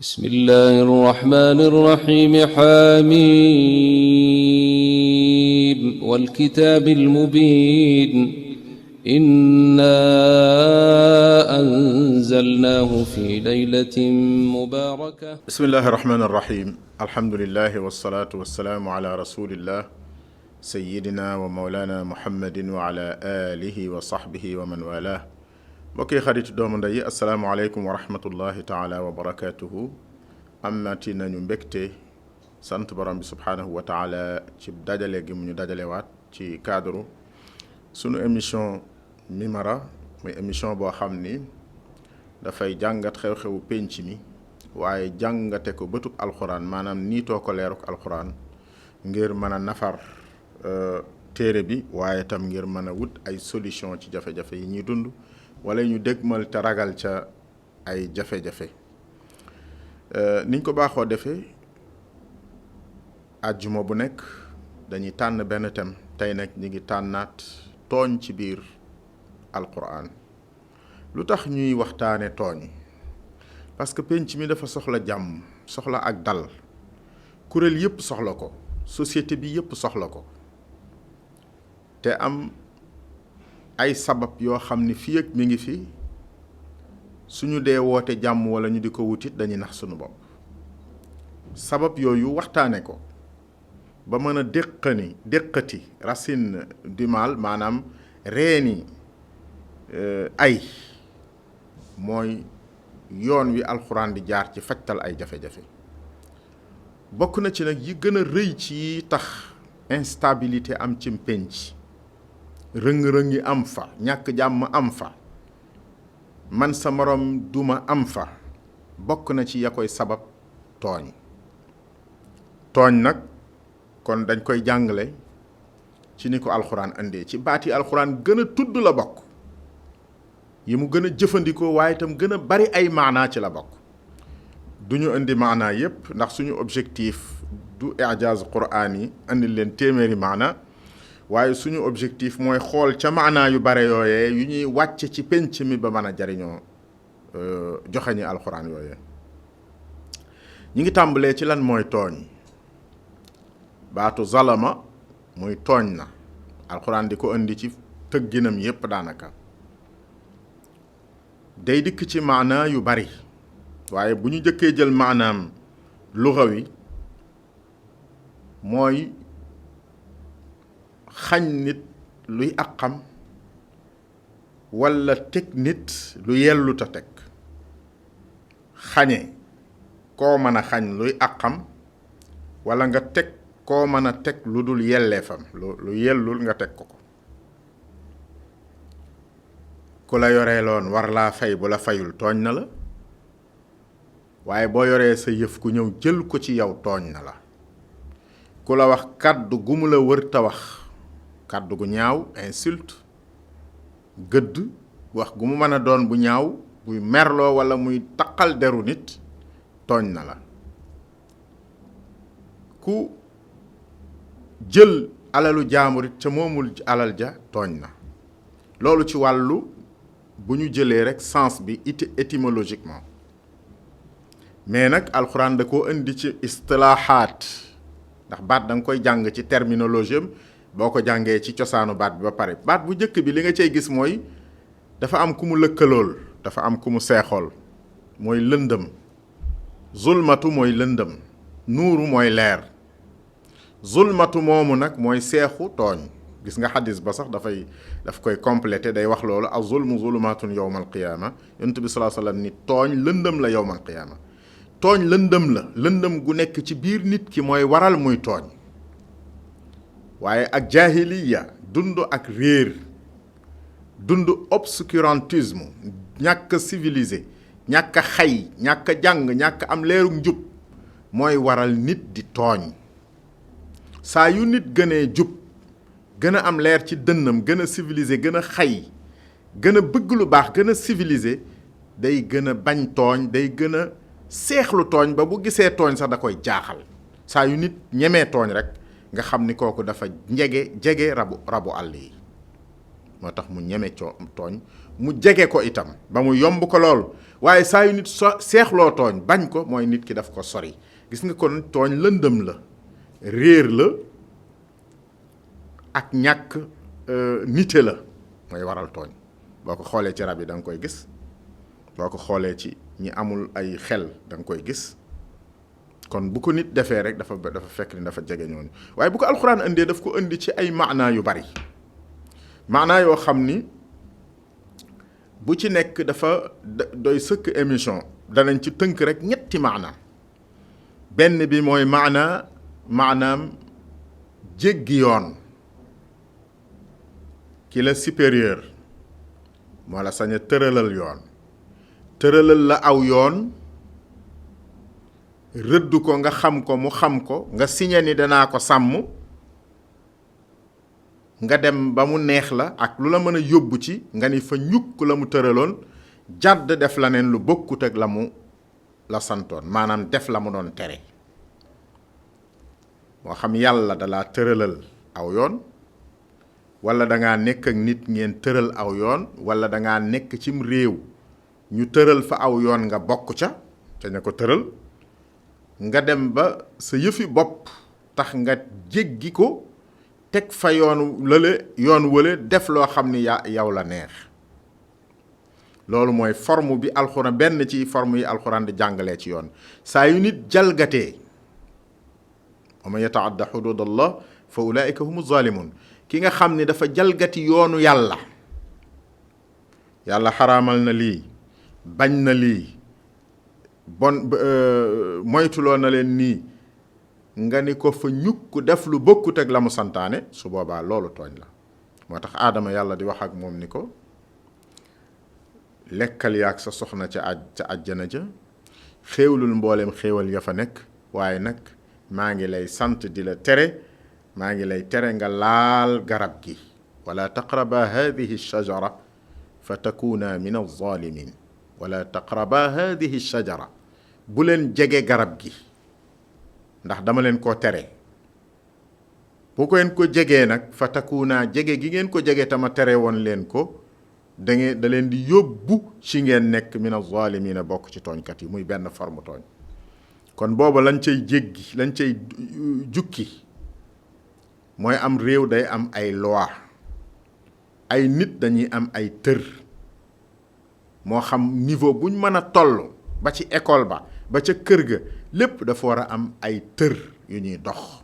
بسم الله الرحمن الرحيم حميم والكتاب المبين إنا أنزلناه في ليلة مباركة بسم الله الرحمن الرحيم الحمد لله والصلاة والسلام على رسول الله سيدنا ومولانا محمد وعلى آله وصحبه ومن والاه mbokki xarit doomu ndey asalaamaaleykum wa rahmatullahi taala wa barakatuhu amati nañu mbégte sant borom bi subhaanahu wa taala ci dajale gi mu ñu dajalewaat ci cadre sunu émission Mimara muy émission boo xam ni dafay jàngat xew-xewu pénc mi waaye jàngate ko bëtub alxuraan maanaam niitoo ko leeruk alxuraan ngir mën a nafar téere bi waaye tam ngir mën a wut ay solution ci jafe-jafe yi ñuy dund wala ñu dégmal te ragal ca ay jafe-jafe niñ ko baaxoo defee àjjuma bu nekk dañuy tànn benn thème tey nag ñi ngi tànnaat tooñ ci biir alquran lu tax ñuy waxtaane tooñ parce que penc mi dafa soxla jàmm soxla ak dal kuréel yépp soxla ko société bi yépp soxla ko te am ay sabab yoo xam ni fii ak mi ngi fi suñu dee woote jàmm wala ñu di ko wutit dañuy nax suñu bopp sabab yooyu waxtaane ko ba mën a déqati racine du mal maanaam reeni ay mooy yoon wi alxuraan di jaar ci fajtal ay jafe-jafe bokk na ci nag yi gën a rëy ci tax instabilité am ci pénc rëng-rëng yi am fa ñàkk jàmm am fa man sa morom duma am fa bokk na ci ya koy sabab tooñ nag kon dañ koy jàngale ci ni ko alxuraan indee ci baati alxuraan gën a tudd la bokk yi mu gën a jëfandikoo waaye itam gën a bari ay maanaa ci la bokk du ñu indi maanaa yépp ndax suñu objectif du ijaaz quraan yi indi leen téeméeri maanaa waaye suñu objectif mooy xool ca maanaa yu bare yooyee yu ñuy wàcc ci penc mi ba mën a jariñoo joxe ñi alxuraan yooyee ñi ngi tàmbalee ci lan mooy tooñ baatu zalama muy tooñ na alxuraan di ko indi ci tëgginam yépp daanaka day dikk ci maanaa yu bari waaye bu ñu jëkkee jël maanaam lugawi mooy xañ nit luy àqam walla teg nit lu yellut a teg xañe koo mën a xañ luy àqam walla nga teg koo mën a teg lu dul yelleefam lu yellul nga teg ko ku la yoreeloon war laa fay bu la fayul tooñ na la waaye boo yoree sa yëf ku ñëw jël ko ci yow tooñ na la ku la wax kàddu gu mu la wër ta wax kàddu gu ñaaw insulte gëdd wax gu mu mën a doon bu ñaaw buy merloo walla muy taqal deru nit tooñ na la ku jël alalu jaamurit ca moomul alal ja tooñ na loolu ci wàllu bu ñu jëlee rekk sens bi étymologiquement mais nag alxuraan da koo indi ci istilaahaat ndax baat da nga koy jàng ci terminologie am boo ko jàngee ci cosaanu baat bi ba pare baat bu njëkk bi li nga cay gis mooy dafa am ku mu lëkkalool dafa am ku mu seexool mooy lëndëm zulmatu mooy lëndëm nuuru mooy leer zulmatu moomu nag mooy seexu tooñ gis nga xadis ba sax daf koy complété day wax loolu az zulmu zulumatun yowmal qiyaama yonent bi salaa sallam ni tooñ lëndëm la yowmal qiyaama tooñ lëndëm la lëndëm gu nekk ci biir nit ki mooy waral muy tooñ waaye ak jaahiliya dund ak réer dund obscurantisme ñàkk civilisé ñàkk xay ñàkk jàng ñàkk am leerug njub mooy waral nit di tooñ saa yu nit gënee jub gën a am leer ci dënnam gën a civilisé gën a xay gën a bëgg lu baax gën a civilisé day gën a bañ tooñ day gën a seexlu tooñ ba bu gisee tooñ sax da koy jaaxal saa yu nit ñemee tooñ rek nga xam ni kooku dafa jege rabu àll yi moo tax mu ñeme tooñ mu jege ko itam ba mu yomb ko lool waaye saa yu nit seexloo tooñ bañ ko mooy nit ki daf ko sori. gis nga kon tooñ lëndëm la, réer la, ak ñàkk nite la mooy waral tooñ. boo ko xoolee ci rab yi da nga koy gis, boo ko xoolee ci ñi amul ay xel da nga koy gis. kon bu ko nit defee rek dafa fekk ni dafa jege ñooñu. waaye bu ko alxuraan indee daf ko indi ci ay maanaa yu bari, maanaa yoo xam ni bu ci nekk dafa doy sëkk émission. danañ ci tënk rek ñetti maanaa. benn bi mooy maanaam jéggi yoon. ki la supérieur moo la sañ a tëralal yoon, tëralal la aw yoon, rëdd ko nga xam ko mu xam ko, nga signé ni danaa ko sàmm, nga dem ba mu neex la ak lu la mën a yóbbu ci nga ni fa ñukk la mu tëraloon, jàdd def la neen lu bokkut ak la mu la santoon, maanaam def la mu doon tere. moo xam yàlla dalaa tëralal aw yoon, wala dangaa nekk ak nit ngeen tëral aw yoon, wala dangaa nekk cim réew ñu tëral fa aw yoon nga bokk ca ña ko tëral, nga dem ba sa yëfi bopp tax nga jéggi ko teg fa yoon wële def loo xam ni yow la neex. loolu mooy forme bi alxuraan, benn ci forme yi alxuraan di jàngalee ci yoon. saa yu nit jalgatee, wa man yataadda xudud allah fa ulaika humu zalimun, ki nga xam ni dafa jalgati yoonu yàlla, yàlla xaraamal na lii, bañ na lii, moytuloo na leen nii, nga ni ko fa ñukk def lu bokkut ak la mu santaane, su boobaa loolu tooñ la. moo tax aadama yàlla di wax ak moom ni ko lekkal yaag sa soxna ca àjjana ja, xéewlul mbooleem xéewal ya fa nekk, waaye nag maa ngi lay sant di la tere, maa ngi lay tere nga laal garab gi, wala taqraba hadihi shajara fa takuna min alzalimin. wala taqraba hadihi shajara, bu leen jege garab gi ndax dama leen koo tere. bu ko leen ko jegee nag fa takuna, jege gi ngeen ko jege tama tere woon leen ko, da leen di yóbbu ci ngeen nekk min alzalimina, bokk ci tooñkat yi, muy benn forme tooñ. kon booba lañ cay jéggi, lañ cay jukki mooy am réew day am ay loi, ay nit dañuy am ay tër, moo xam niveau buñ mën a toll, ba ci école ba ca kër ga, lépp dafa war a am ay tër yu ñuy dox.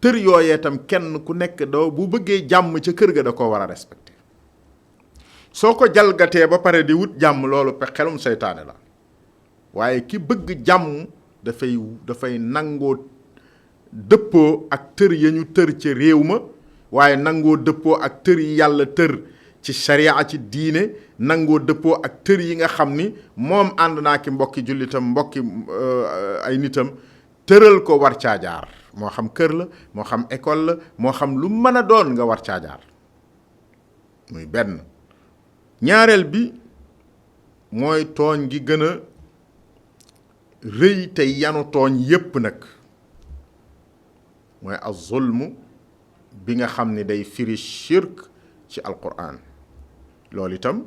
tër yooyee tam kenn ku nekk bu bëggee jàmm ca kër ga da koo war a respecté. soo ko jalgatee ba pare di wut jàmm, loolu xelum seytaane la. waaye ki bëgg jàmm dafay nangoo dëppoo ak tër ya ñu tër ci réew ma, waaye nangoo dëppoo ak tër yi yàlla tër ci sharia, ci diine, nangoo dëppoo ak tër yi nga xam ni moom ànd naa ki mbokki jullitam, mbokki ay nitam tëral ko war caa jaar. moo xam kër la, moo xam école la, moo xam lu mën a doon nga war caa jaar. muy benn. ñaareel bi mooy tooñ gi gën a rëy te yanu tooñ yépp nag, mooy az-zulmu bi nga xam ni day firi shirk ci alquran. loolu itam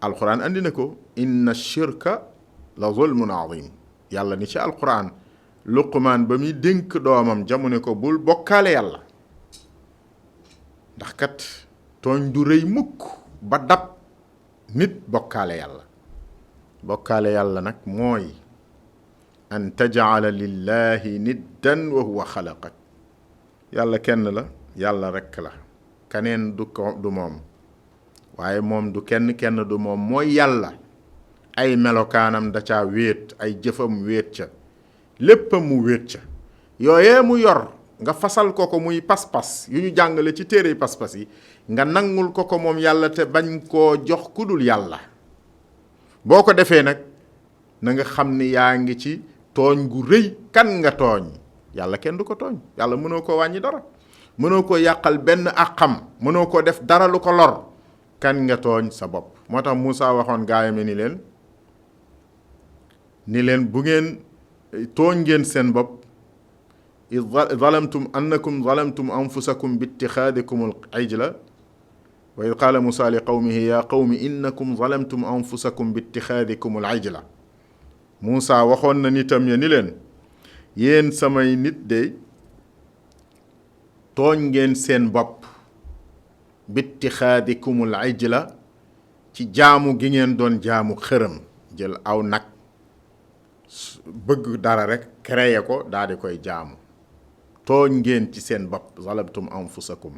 alquran andi na ko, inna shirka la zulmun azim. yàlla ni ci alquran, Luqmaan ba muy dénk doomam jamono ko bul bokkaale yàlla, ndax kat tooñ du rëy mukk ba dab nit bokkaale yàlla. bokkaale yàlla nag mooy an tajala lillahi niddan wa huwa xalaqak. yàlla kenn la, yàlla rekk la, keneen du moom. waaye moom du kenn du moom, mooy yàlla. ay melokaanam da caa wéet, ay jëfam wéet ca, léppam mu wéet ca. yooyee mu yor nga fasal ko muy pas-pas yu ñu jàngale ci téere pas-pas yi, nga nangul ko moom yàlla te bañ koo jox ku dul yàlla. boo ko defee nag na nga xam ni yaa ngi ci tooñ gu rëy. kan nga tooñ? yàlla kenn du ko tooñ. yàlla mënoo ko wàññi dara, mënoo ko yàqal benn àqam, mënoo ko def dara lu ko lor. kan nga tooñ? sa bopp. moo tax Muusaa waxoon gaayam ni leen bu ngeen tooñ ngeen seen bopp, zalamtum annakum zalamtum anfusakum bi ittixaadikum al ijla wa id qaala Muusaa li qawmihi yaa qawmi innakum zalamtum anfusakum bi ittixaadikum al ijla. Muusaa waxoon na nitam ya ni leen yéen samay nit de tooñ ngeen seen bopp bi ittixaadikum al ijla ci jaamu gi ngeen doon jaamu xërëm, jël aw nag bëgg dara rek créer ko daal di koy jaamu. tooñ ngeen ci seen bopp, zalamtum anfusakum.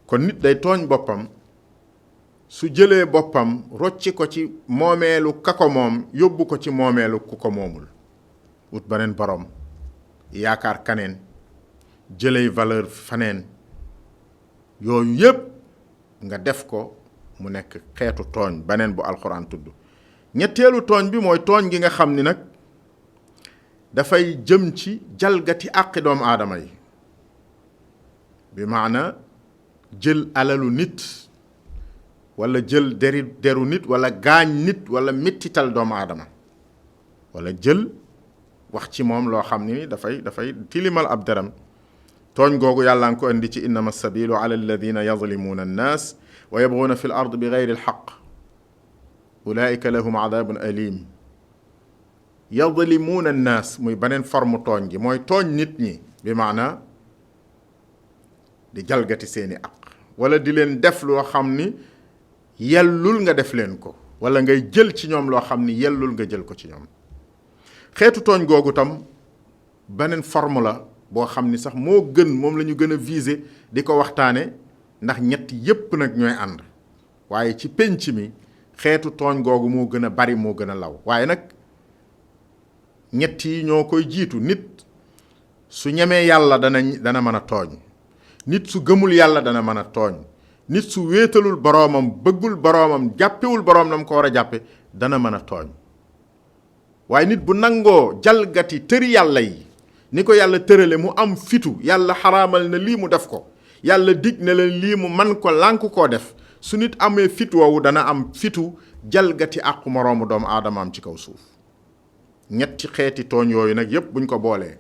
kon nit day tooñ boppam su jëlee boppam rocci ko ci moomeelu ka ko moom yóbbu ko ci moomeelu ku ko moomul, wut beneen borom, yaakaar kaneen, jëley valeur faneen, yooyu yépp nga def ko mu nekk xeetu tooñ beneen bu alxuraan tudd. ñetteelu tooñ bi mooy tooñ gi nga xam ni nag dafay jëm ci jalgati àqi doomu aadama yi, bi maana jël alalu nit wala jël deru nit wala gaañ nit wala mettital doomu aadama wala jël wax ci moom loo xam ni dafay tilimal ab deram. tooñ googu yàlla nga ko indi ci innama sabilu ala alladina yazlimuuna annaas wa yabguuna fi l ard bi gayri alxaq ulaika lahum adabun alim. yazlimuuna annaas muy beneen forme tooñ gi, mooy tooñ nit ñi bi maana di jalgati seeni aq wala di leen def loo xam ni yellul nga def leen ko, wala ngay jël ci ñoom loo xam ni yellul nga jël ko ci ñoom. xeetu tooñ googu tam beneen forme la boo xam ni sax moo gën, moom la ñu gën a viser di ko waxtaane, ndax ñett yépp nag ñooy ànd. waaye ci penc mi xeetu tooñ googu moo gën a bari, moo gën a law. waaye nag ñett yi ñoo koy jiitu. nit su ñemee yàlla dana mën a tooñ, nit su gëmul yàlla dana mën a tooñ, nit su wéetalul boroomam, bëggul boroomam, jàppewul boroom na mu ko war a jàppe dana mën a tooñ. waaye nit bu nangoo jalgati tëri yàlla yi ni ko yàlla tërale, mu am fitu, yàlla xaraamal na lii mu def ko, yàlla dig ne la lii mu man ko lànk koo def, su nit amee fit woowu dana am fitu jalgati àqu moroomu doomu aadamaam ci kaw suuf. ñetti xeeti tooñ yooyu nag yépp buñ ko boolee,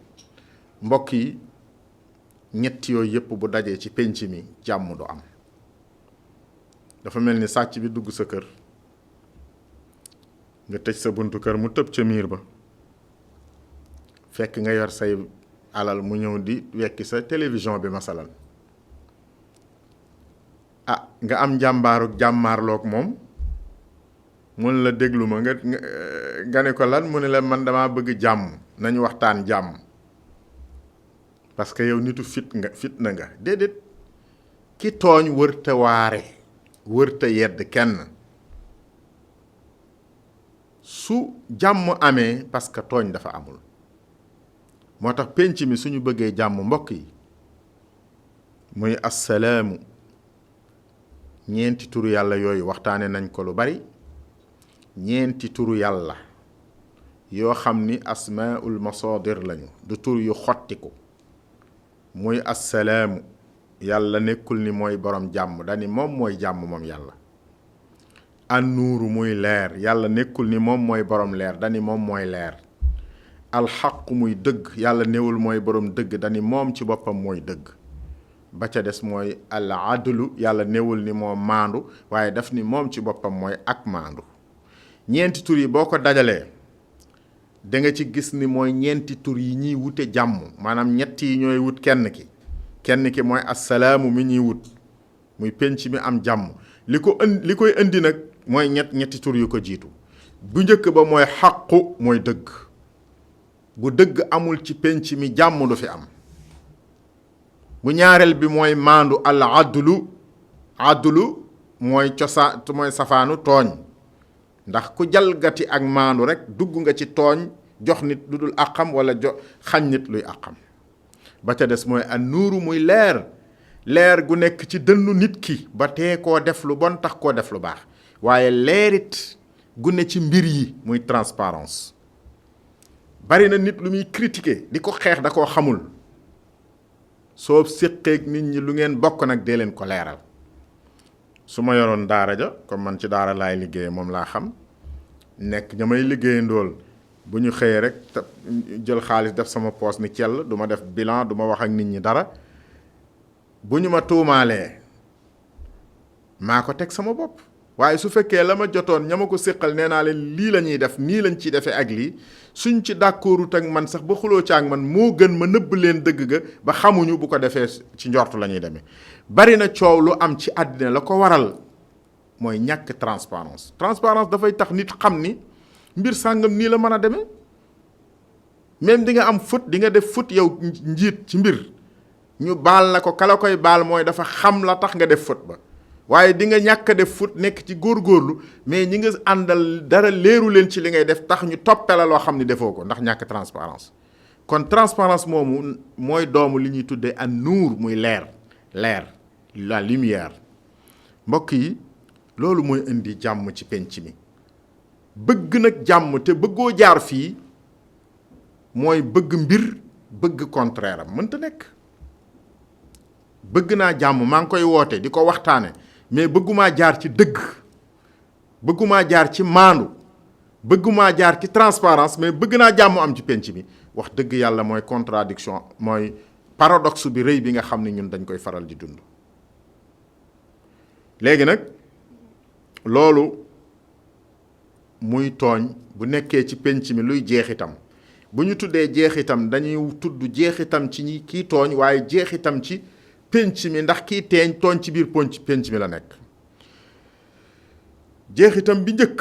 mbokk yi, ñetti yooyu yépp bu dajee ci penc mi jàmm du am. dafa mel ni sàcc bi dugg sa kër, nga tëj sa buntu kër, mu tëb ca miir ba, fekk nga yor say alal, mu ñëw di wekki sa télévision bi masalan. nga am jàmmaarloog moom, mun la déglu ma, nga ne ko lan, mu ne la man damaa bëgg jàmm, nañu waxtaan jàmm, parce que yow nitu fit na nga. déedéet, ki tooñ wërta waare, wërta yedd kenn. su jàmm amee parce que tooñ dafa amul. moo tax penc mi suñu bëggee jàmm, mbokk yi, muy assalaamu, ñeenti turu yàlla yooyu waxtaane nañ ko lu bari. ñeenti turu yàlla yoo xam ni asmaul masaadir lañu, du tur yu xottiku. muy assalaamu, yàlla nekkul ni mooy borom jàmm, dani moom mooy jàmm moom yàlla. annuuru, muy leer, yàlla nekkul ni moom mooy borom leer, dani moom mooy leer. alxaqu, muy dëgg, yàlla newul mooy borom dëgg, dani moom ci boppam mooy dëgg. ba ca des mooy al adlu, yàlla newul ni moom maandu, waaye daf ni moom ci boppam mooy ak maandu. ñeenti tur yi boo ko dajalee da nga ci gis ni mooy ñeenti tur yi ñuy wute jàmm, maanaam ñett yi ñooy wut kenn ki mooy assalaamu mi ñuy wut, muy penc mi am jàmm. li koy indi nag mooy ñetti tur yu ko jiitu. bu njëkk ba mooy xaqu, mooy dëgg. bu dëgg amul ci penc mi jàmm du fi am. bu ñaareel bi mooy maandu, al adlu mooy cosaan, mooy safaanu tooñ, ndax ku jalgati ak maandu rek dugg nga ci tooñ, jox nit lu dul àqam wala xañ nit luy àqam. ba ca des mooy an nuuru, muy leer gu nekk ci dënnu nit ki ba tee koo def lu bon tax koo def lu baax, waaye leerit gu ne ci mbir yi, muy transparence. bari na nit lu muy critiquer di ko xeex da koo xamul. soo séqeeg nit ñi lu ngeen bokk nag dee leen ko leeral. su ma yoroon daara ja, comme man ci daara laay liggéeye, moom laa xam, nekk ña may liggéeye ndool bu ñu xëyee rek jël xaalis def sama poos ni cell, du ma def bilan, du ma wax ak nit ñi dara. bu ñu ma tuumaalee maa ko teg sama bopp. waaye su fekkee la ma jotoon ña ma ko séqal nee naa leen lii la ñuy def nii lañ ciy defee ak lii suñ ci d'accordut ak man sax ba xuloo ci ak man moo gën ma nëbb leen dëgg ga ba xamuñu, bu ko defee ci njortu la ñuy demee. bari na coow lu am ci àddina la ko waral mooy ñàkk transparence. transparence dafay tax nit xam ni mbir sàngam nii la mën a demee. même di nga am faute, di nga def faute yow njiit ci mbir ñu baal la ko, kala koy baal mooy dafa xam la tax nga def faute ba. waaye di nga ñàkk a def faute nekk ci góorgóorlu mais ñi nga àndal dara leeru leen ci li ngay def tax ñu toppe la loo xam ni defoo ko ndax ñàkk transparence. kon transparence moomu mooy doomu li ñuy tuddee an nuur, muy leer la lumière. mbokk yi loolu mooy indi jàmm ci penc mi. bëgg nag jàmm te bëggoo jaar fii mooy bëgg mbir bëgg contraire am mënta nekk. bëgg naa jàmm maa ngi koy woote di ko waxtaane mais bëggumaa jaar ci dëgg, bëggumaa jaar ci maandu, bëggumaa jaar ci transparence, mais bëgg naa jàmm am ci penc mi. wax dëgg yàlla mooy contradiction, mooy paradoxe bi rëy bi nga xam ne ñun dañ koy faral di dund. léegi nag loolu muy tooñ bu nekkee ci penc mi luy jeexitam. bu ñu tuddee jeexitam dañuy tudd jeexitam ci ñi kii tooñ, waaye jeexitam ci penc mi, ndax kii teeñ tooñ ci biir penc mi la nekk. jeexitam bi njëkk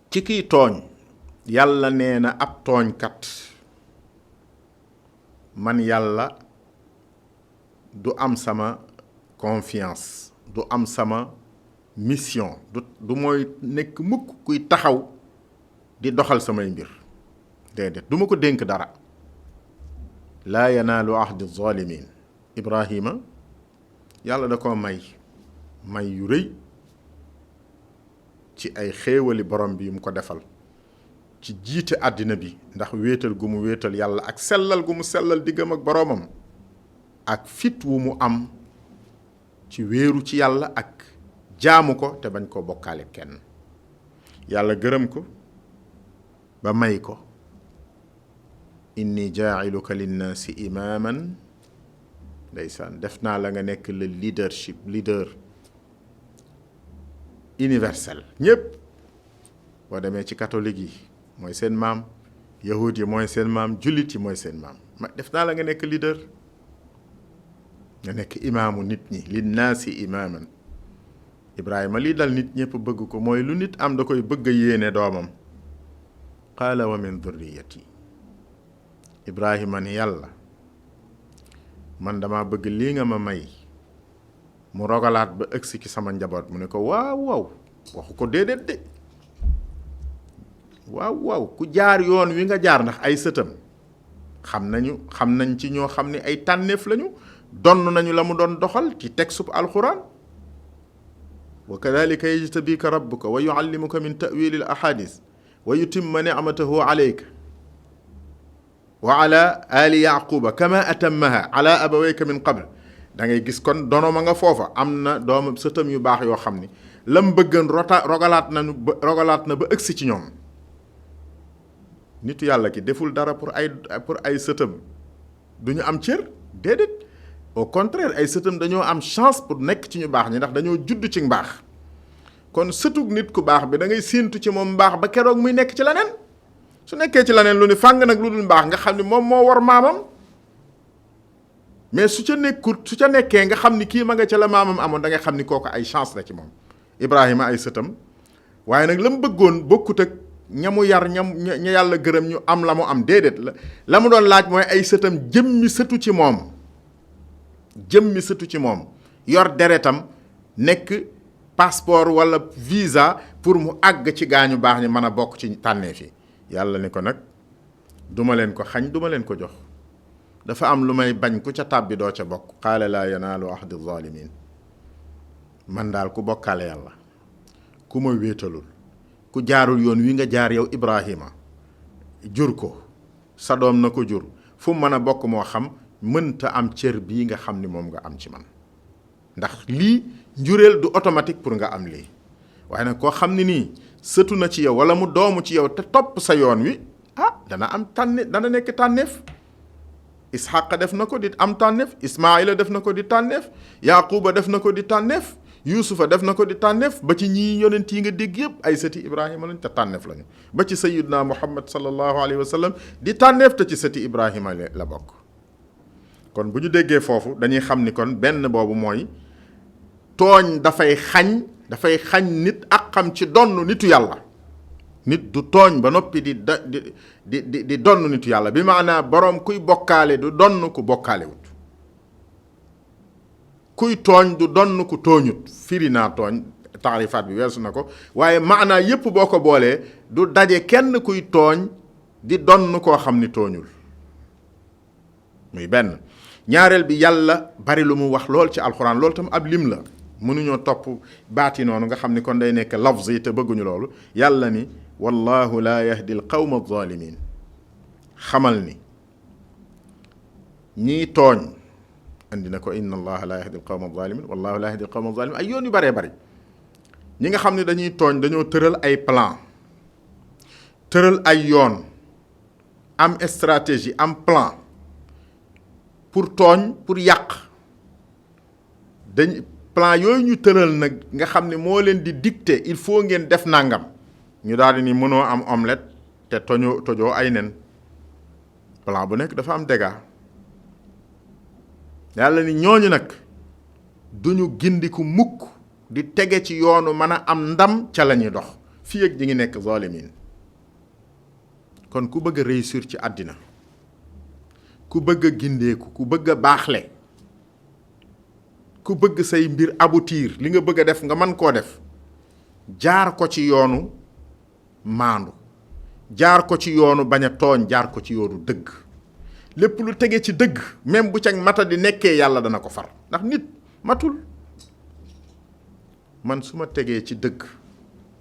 ci kii tooñ, yàlla nee na ab tooñkat man yàlla du am sama confiance, du am sama mission, du mooy nekk mukk kuy taxaw di doxal samay mbir. déedéet du ma ko dénk dara. laa yanaalu ahdi zalimin. Ibrahima yàlla da ko may yu rëy ci ay xéewali borom bi yu mu ko defal ci jiite àddina bi, ndax wéetal gu mu wéetal yàlla ak sellal gu mu sellal diggam ak boromam, ak fit wu mu am ci wéeru ci yàlla ak jaamu ko te bañ koo bokkaale kenn. yàlla gërëm ko ba may ko inni jaa'iluka linnaasi imaaman. ndeysaan def naa la nga nekk le leader universel. ñépp boo demee ci catholique yi mooy seen maam, yahud yi mooy seen maam, jullit yi mooy seen maam. def naa la nga nekk leader, nga nekk imaamu nit ñi, linnaasi imaaman. Ibrahima lii dal nit ñépp bëgg ko, mooy lu nit am da koy bëgg a yéene doomam. qaala wa min dhurriyati. Ibrahima ni yàlla man dama bëgg lii nga ma may mu rogalaat ba ëgsi ci sama njaboot. mu ne ko waaw waxu ko déedéet de. waaw ku jaar yoon wi nga jaar, ndax ay sëtam xam nañ ci ñoo xam ne ay tànneef lañu, donn nañu la mu doon doxal ci texte alxuraan. wa kadhalika yajtabika rabbuka wa yuallimuka min ta'wilil ahadis wa yutimma ni'matahu alayka wa ala ali yaquba kama atammaha ala abawayka min qabl. da ngay gis kon dono ma nga foofa am na doom sëtam yu baax yoo xam ni lam bëggan rogalaat na ba ëgsi ci ñoom. nitu yàlla ki deful dara pour ay sëtam du ñu am cër, déedéet. au contraire ay sëtam dañoo am chance pour nekk ci ñu baax ñi, ndax dañoo judd ci mbaax. kon sëtug nit ku baax bi da ngay séentu ci moom mbaax ba keroog muy nekk ci leneen. su nekkee ci leneen lu ni fàng nag lu dul mbaax nga xam ni moom moo war maamam, mais su ca nekkee nga xam ni kii ma nga ca la maamam amoon, da ngay xam ni kooku ay chance la ci moom. Ibrahima ay sëtam, waaye nag la mu bëggoon bokkut ak ñamu yar ña yàlla gërëm ñu am la mu am, déedéet. la mu doon laaj mooy ay sëtam jëmmi sëtu ci moom yor deretam nekk passeport wala visa pour mu àgg ci gaañu baax ñi mën a bokk ci tànneef yi. yàlla ni ko nag duma leen ko xañ, duma leen ko jox. dafa am lu may bañ ku ca tàbbi doo ca bokk. qaala laa yanaalu ahdi zalimin. man daal ku bokkaale yàlla, ku ma wéetalul, ku jaarul yoon wi nga jaar yow Ibrahima, jur ko sa doom na ko jur, fu mu mën a bokk moo xam, mënta am cër bii nga xam ni moom nga am ci man. ndax lii njureel du automatique pour nga am lii. waaye nag koo xam ne nii sëtu na ci yow wala mu doomu ci yow te topp sa yoon wi, dana nekk tànneef. Isxaqa def na ko di am tànneef, Ismaila def na ko di tànneef, Yaquba def na ko di tànneef, Yuusufa def na ko di tànneef, ba ci ñii yonent yi nga dégg yëpp ay sëti Ibrahima lañ te tànneef lañu, ba ci sayyidna Muhammad sallallahu alayhi wa sallam di tànneef te ci sëti Ibrahima la bokk. kon bu ñu déggee foofu dañuy xam ni kon benn boobu mooy tooñ dafay xañ nit ak xam ci donn nitu yàlla. nit du tooñ ba noppi di donn nitu yàlla, bi maanaa boroom kuy bokkaale du donn ku bokkaale wut, kuy tooñ du donn ku tooñut. firi naa tooñ, taarifaat bi weesu na ko, waaye maanaa yépp boo ko boolee du daje kenn kuy tooñ di donn koo xam ni tooñul. muy benn. ñaareel bi yàlla bari lu mu wax lool ci alxuraan, loolu tam ab lim la, mënuñoo topp baati noonu nga xam ni kon day nekk lafz yi te bëgguñu loolu. yàlla ni wallahu la yahdi al qawma alzalimin, xamal ni ñii tooñ, andi na ko inna allaha la yahdi al qawma alzalimin, wallahu la yahdi al qawma alzalimin, ay yoon yu baree bari. ñi nga xam ne dañuy tooñ dañoo tëral ay plan, tëral ay yoon, am stratégie, am plan pour tooñ, pour yàq. plan yooyu ñu tëral nag nga xam ne moo leen di dicter il faut ngeen def nangam, ñu daal di ni mënoo am omelette te tojoo ay nen. plan bu nekk dafa am dégâts. yàlla ni ñooñu nag duñu gindiku mukk di tege ci yoonu mën a am ndam ca la ñuy dox fii ak ñi ngi nekk zalimin. kon ku bëgg a réussir ci àddina, ku bëgg a gindeeku, ku bëgg a baaxle, ku bëgg say mbir aboutir, li nga bëgg a def nga mën koo def, jaar ko ci yoonu maandu, jaar ko ci yoonu bañ a tooñ, jaar ko ci yoonu dëgg. lépp lu tege ci dëgg, même bu ca mata di nekkee yàlla dana ko far, ndax nit matul. man su ma tegee ci dëgg,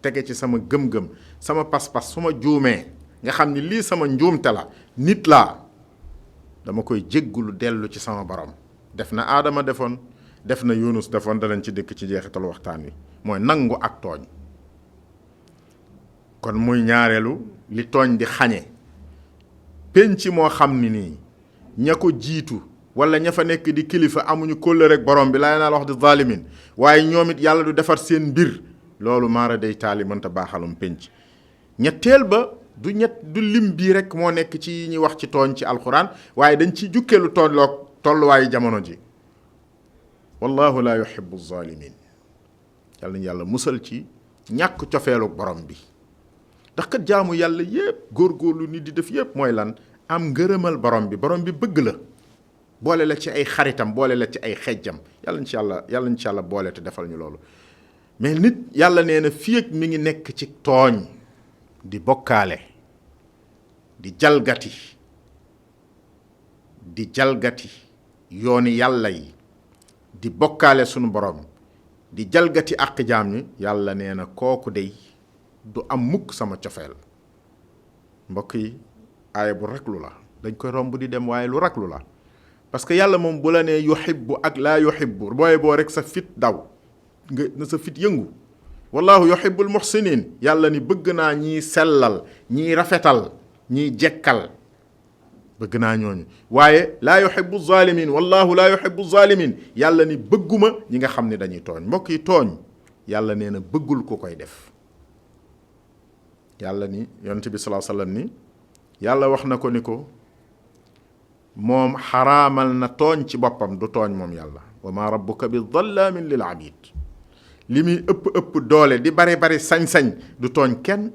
tege ci sama gëm-gëm, sama pas-pas, su ma juumee nga xam ni lii sama njuumte la, nit laa, dama koy jéggulu dellu ci sama borom. def na Aadama defoon, def na Yunus defoon, danañ ci dëkk ci jeexital waxtaan wi, mooy nangu ak tooñ. kon muy ñaareelu li tooñ di xañe. penc moo xam ni nii ña ko jiitu wala ña fa nekk di kilifa amuñu kóllëre ak borom bi, laa naa la wax di zalimin, waaye ñoom it yàlla du defar seen mbir, loolu maara day taali mënta baaxalum penc. ñetteel ba du lim bii rek moo nekk ci ñuy wax ci tooñ ci alxuraan, waaye dañ ci jukkeelu tolluwaayu jamono ji. wallahu la yuhibbu zalimin, yàlla nañu yàlla musal ci ñàkk cofeelu borom bi. ndax kat jaamu yàlla yépp, góorgóorlu nit di def yépp mooy lan? am ngërëmal borom bi bëgg la, boole la ci ay xaritam, boole la ci ay xejjam. yàlla ñu ci yàlla boole te defal ñu loolu. mais nit yàlla nee na fii ak mi ngi nekk ci tooñ, di bokkaale, di jalgati yooni yàlla yi, di bokkaale sunu borom, di jalgati àq jaam ñi, yàlla nee na kooku dey du am mukk sama cofeel. mbokk yi, aaya bu raglu la, dañ koy romb di dem, waaye lu raglu la. parce que yàlla moom bu la nee yuhibbu ak laa yuhibbu, boo rek sa fit daw, na sa fit yëngu. wallahu yuhibbul muhsinin, yàlla ni bëgg naa ñiy sellal, ñiy rafetal, ñiy jekkal, bëgg naa ñooñu. waaye laa yuhibbu zalimin, wallahu laa yuhibbu zalimin, yàlla ni bëgguma ñi nga xam ne dañuy tooñ. mbokk yi, tooñ yàlla nee na bëggul ku koy def. yàlla ni yonent bi sallallahu alayhi wasallam ni yàlla wax na ko ni ko moom xaraamal na tooñ ci boppam, du tooñ moom yàlla. wa ma rabbuka bi dhallamin lil abid, li muy ëpp doole di bari sañ-sañ du tooñ kenn.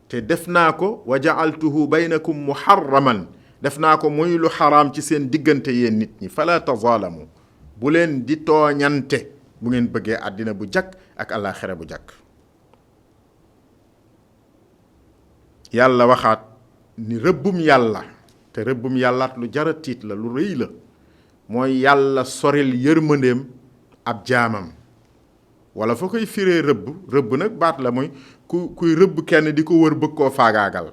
te def naa ko wa ja'altuhu baynakum muharraman, def naa ko muy lu xaraam ci seen diggante yéen nit ñi. fala tazaalamu, bu leen di tooñante bu ngeen bëggee àddina bu jakk ak àllaaxira bu jakk. yàlla waxaat ni rëbbum yàlla, te rëbbum yàllaat lu jara tiit la, lu rëy la, mooy yàlla soril yërmandeem ab jaamam. wala fa koy firee rëbb nag baat la, mooy kuy rëbb kenn di ko wër bëgg koo faagaagal.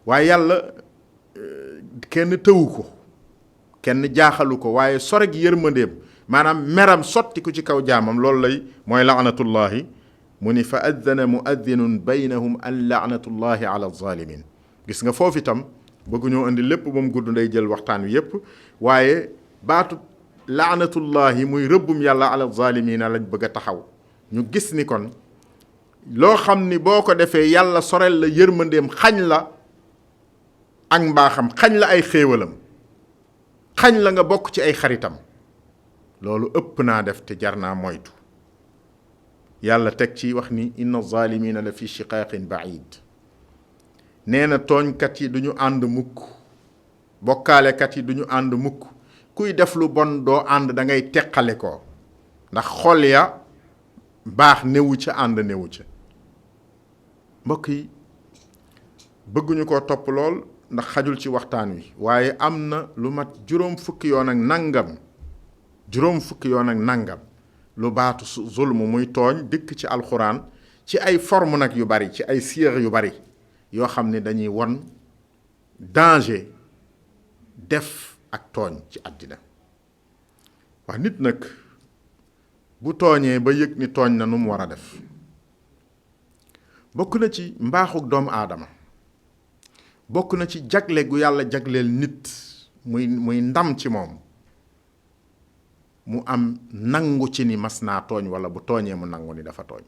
waaye yàlla kenn tëwu ko, kenn jaaxalu ko, waaye soreg yërmandeem, maanaam meram sotti ko ci kaw jaamam, loolu lay mooy laanatullahi. mu ni fa addana muaddinun baynahum an laanatullahi ala zalimin. gis nga foofu itam bëgguñoo indi lépp ba mu gudd nday jël waxtaan wi yépp waaye baatu laanatullahi muy rëbbum yàlla ala zalimina lañ bëgg a taxaw ñu gis ni kon loo xam ni boo ko defee yàlla sorel la yërmandeem xañ la ak mbaaxam xañ la ay xéewalam xañ la nga bokk ci ay xaritam loolu ëpp naa def te jar naa moytu yàlla teg ci wax ni inna zalimina la fi shiqaqin baid nee na tooñkat yi duñu ànd mukk bokkaalekat yi duñu ànd mukk kuy def lu bon doo ànd da ngay teqale ko ndax xol ya baax newu ca ànd newu ca mbokk yi bëgguñu ko topp lool ndax xajul ci waxtaan wi waaye am na lu mat juróom fukki yoon ak nangam lu baatu zulm muy tooñ dikk ci alxuraan ci ay forme nag yu bari ci ay siir yu bari yoo xam ne dañuy won danger def ak tooñ ci àddina wax nit nag bu tooñee ba yëg ni tooñ na nu mu war a def bokk na ci mbaaxuk doomu aadama bokk na ci jagle gu yàlla jagleel nit muy ndam ci moom mu am nangu ci ni mas naa tooñ wala bu tooñee mu nangu ni dafa tooñ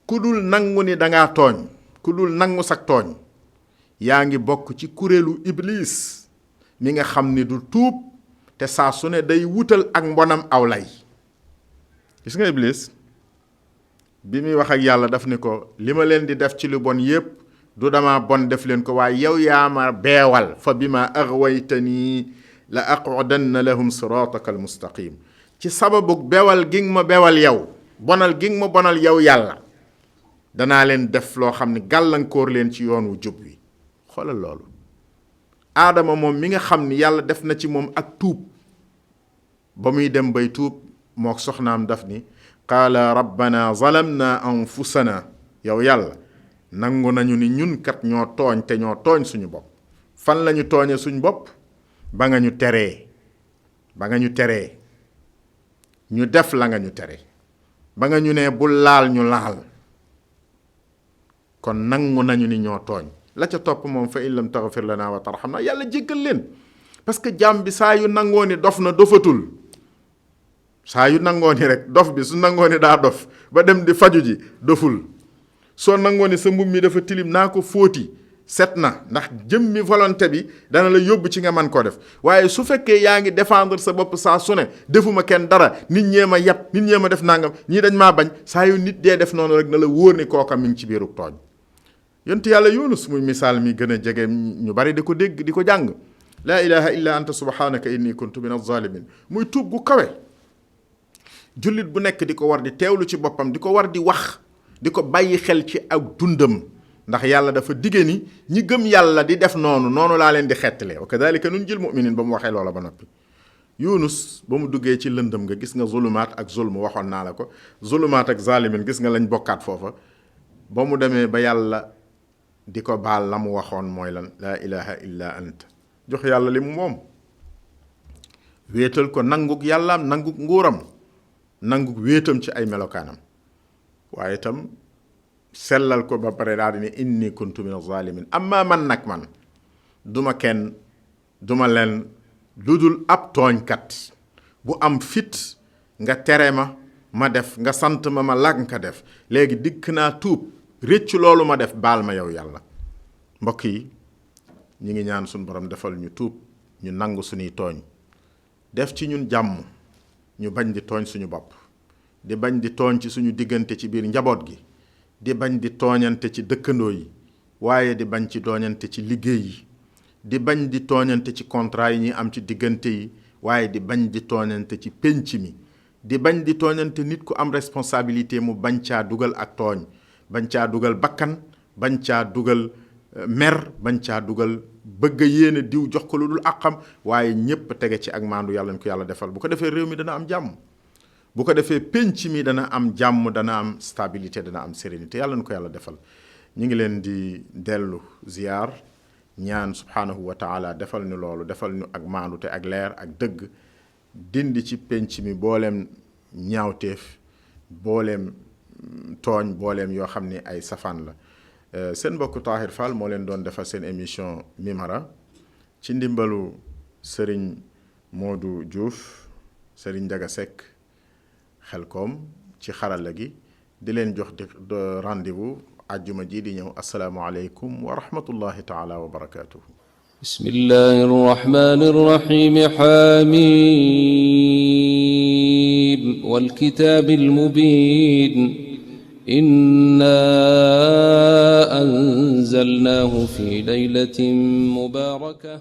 ku dul nangu ni dangaa tooñ ku dul nangu sak tooñ yaa ngi bokk ci kuréelu iblis mi nga xam ni du tuub te saa su ne day wutal ak mbonam aw lay gis nga iblis bi muy wax ak yàlla daf ni ko li ma leen di def ci lu bon yépp du dama bon def leen ko waaye yow yaa ma beewal fa bi ma aghwaytani la aqudanna lahum sirataka almustaqim ci sababu bewal gi nga ma bewal yow bonal gi nga ma bonal yow yàlla danaa leen def loo xam ne gàllankoor leen ci yoon wu jub wi xoolal loolu aadama moom mi nga xam ni yàlla def na ci moom ak tuub ba muy dem bay tuub mook soxnaam daf ni qaala rabbana zalamna anfusana yow yàlla nangu nañu ni ñun kat ñoo tooñ te ñoo tooñ suñu bopp fan lañu tooñe suñu bopp ba nga ñu teree ñu def la nga ñu tere ba nga ñu ne bul laal ñu laal kon nangu nañu ni ñoo tooñ la ca topp moom fa in lam taghfir lana wa tarhamna yàlla jéggal leen parce que jaam bi saa yu nangoo ni dof na dofatul saa yu nangoo ni rek dof bi su nangoo ni daa dof ba dem di faju ji doful soo nangoo ni sa mbub mi dafa tilim naa ko fóoti set na ndax jëmmi volonté bi dana la yóbbu ci nga man koo def waaye su fekkee yaa ngi défendre sa bopp saa su ne defuma kenn dara nit ñee ma yàpp nit ñee ma def nangam ñii dañ maa bañ saa yu nit dee def noonu rek na la wóor ni kooka mi ngi ci biiru tooñ yonent yàlla Yunus muy misaal mi gën a jege ñu bari di ko dégg di ko jàng laa ilaha illa anta subhanaka inni kuntu min az-zalimin muy tuub gu kawe jullit bu nekk di ko war di teewlu ci boppam di ko war di wax di ko bàyyi xel ci ak dundam ndax yàlla dafa dige ni ñi gëm yàlla di def noonu laa leen di xettalee wa kadhalika nunjil mu'minin ba mu waxee loola ba noppi Yunus ba mu duggee ci lëndëm nga gis nga zulumaat ak zulm waxoon naa la ko zulumaat ak zalimin gis nga lañ bokkaat foofa ba mu demee ba yàlla di ko baal la mu waxoon mooy lan laa ilaha illa anta jox yàlla li mu moom wéetal ko nanguk yàllaam nanguk nguuram nanguk wéetam ci ay melokaanam waaye itam sellal ko ba pare daal di ne inni kuntu min az-zalimin amma man nag man duma kenn duma leen lu dul ab tooñkat bu am fit nga tere ma def nga sant ma lànk def léegi dikk naa tuub réccu loolu ma def baal ma yow yàlla mbokk yi ñi ngi ñaan suñu borom defal ñu tuub ñu nangu suñuy tooñ def ci ñun jàmm ñu bañ di tooñ suñu bopp di bañ di tooñ ci suñu diggante ci biir njaboot gi di bañ di tooñante ci dëkkandoo yi waaye di bañ ci tooñante ci liggéey yi di bañ di tooñante ci contrat yi ñuy am ci diggante yi waaye di bañ di tooñante ci pénc mi di bañ di tooñante nit ku am responsabilité mu bañ caa dugal ak tooñ bañ caa dugal bakkan bañ caa dugal mer bañ caa dugal bëgg a yéene diw jox ko lu dul àqam waaye ñépp tege ci ak maandu yàlla ñu ko yàlla defal bu ko defee réew mi dana am jàmm bu ko defee pénc mi dana am jàmm dana am stabilité dana am sérénité yàlla na ko yàlla defal ñu ngi leen di dellu ziyaar ñaan subhaanahu wa taala defal ñu loolu defal ñu ak maandute ak leer ak dëgg dindi ci pénc mi booleem ñaawteef booleem tooñ booleem yoo xam ne ay safaan la seen mbokk Tahir Fall moo leen doon defal seen émission Mimara ci ndimbalu Serigne Modou Diouf Serigne Ndiaga Seck Xelkom ci xarala gi di leen jox di rendez-vous àjjuma ji di ñëw asalaamualeykum wa rahmatullahi taala wa barakatuhu. bismillahi rrahmani rrahim hamim wal kitabil mubin inna anzalnahu fi laylatin mubarakah